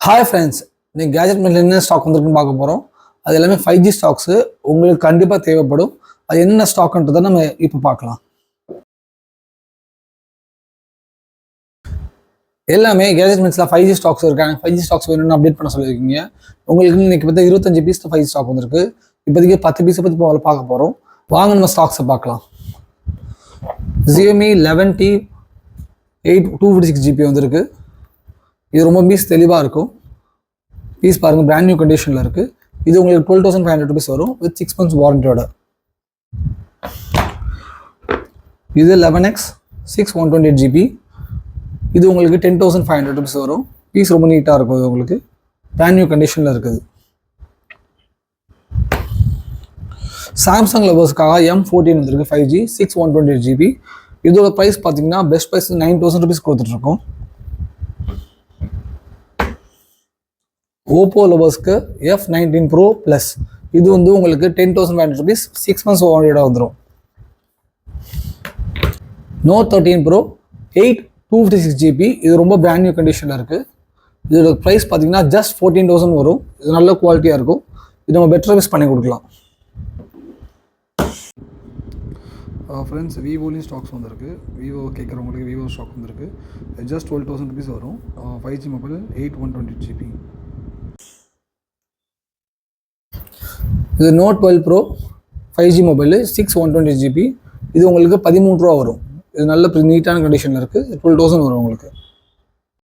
Hi friends, நீங்கள் gadget மில்ல என்ன ஸ்டாக் வந்துருக்குன்னு பார்க்க போகிறோம். அது எல்லாமே 5G ஸ்டாக்ஸு உங்களுக்கு கண்டிப்பாக தேவைப்படும். அது என்னென்ன ஸ்டாக்ன்றதை நம்ம இப்போ பார்க்கலாம். எல்லாமே கேஜெட் மில்ஸில் 5G ஸ்டாக்ஸ் இருக்காங்க. 5G ஸ்டாக்ஸ் வேணும்னு அப்டேட் பண்ண சொல்லியிருக்கீங்க. உங்களுக்கு இன்னைக்கு பார்த்தா 25 பீஸ் 5G ஸ்டாக் வந்திருக்கு. இப்போதைக்கு 10 பீஸை பற்றி பார்க்க போகிறோம். வாங்க நம்ம ஸ்டாக்ஸை பார்க்கலாம். Xiaomi 11T 256GB வந்திருக்கு. இது ரொம்ப பீஸ் தெளிவாக இருக்கும். பீஸ் பாருங்கள், பிராண்ட் நியூ கண்டிஷனில் இருக்குது. இது உங்களுக்கு 12,500 rupees வரும் வித் 6 months வாரண்டியோட. இது 11X 128GB. இது உங்களுக்கு 10,500 rupees வரும். பீஸ் ரொம்ப நீட்டாக இருக்கும். இது உங்களுக்கு பிராண்ட் நியூ கண்டிஷனில் இருக்குது. சாம்சங் லவர்ஸ்க்காக M14 வந்திருக்கு 5G 128GB. இதோட ப்ரைஸ் பார்த்தீங்கன்னா பெஸ்ட் ப்ரைஸ் 9,000 rupees கொடுத்துட்ருக்கோம். ஓப்போ லவர்ஸ்க்கு F19 Pro Plus இது வந்து உங்களுக்கு 10,500 rupees 6 months வாரண்டியோட வந்துடும். Note 13 Pro 256GB. இது ரொம்ப பிராண்ட் நியூ கண்டிஷனில் இருக்குது. இதோட ப்ரைஸ் பார்த்தீங்கன்னா ஜஸ்ட் 14,000 வரும். இது நல்ல குவாலிட்டியாக இருக்கும். இது நம்ம பெட்டர் யூஸ் பண்ணி கொடுக்கலாம். ஃப்ரெண்ட்ஸ், விவோலையும் ஸ்டாக்ஸ் வந்திருக்கு. விவோ கேட்குறவங்களுக்கு விவோ ஸ்டாக் வந்திருக்கு. ஜஸ்ட் 12,000 rupees வரும். 5G mobile 128GB. இது Note 12 Pro 5G mobile 128GB. இது உங்களுக்கு 13 ரூபா வரும். இது நல்ல நீட்டான கண்டிஷனில் இருக்குது. 12,000 வரும் உங்களுக்கு.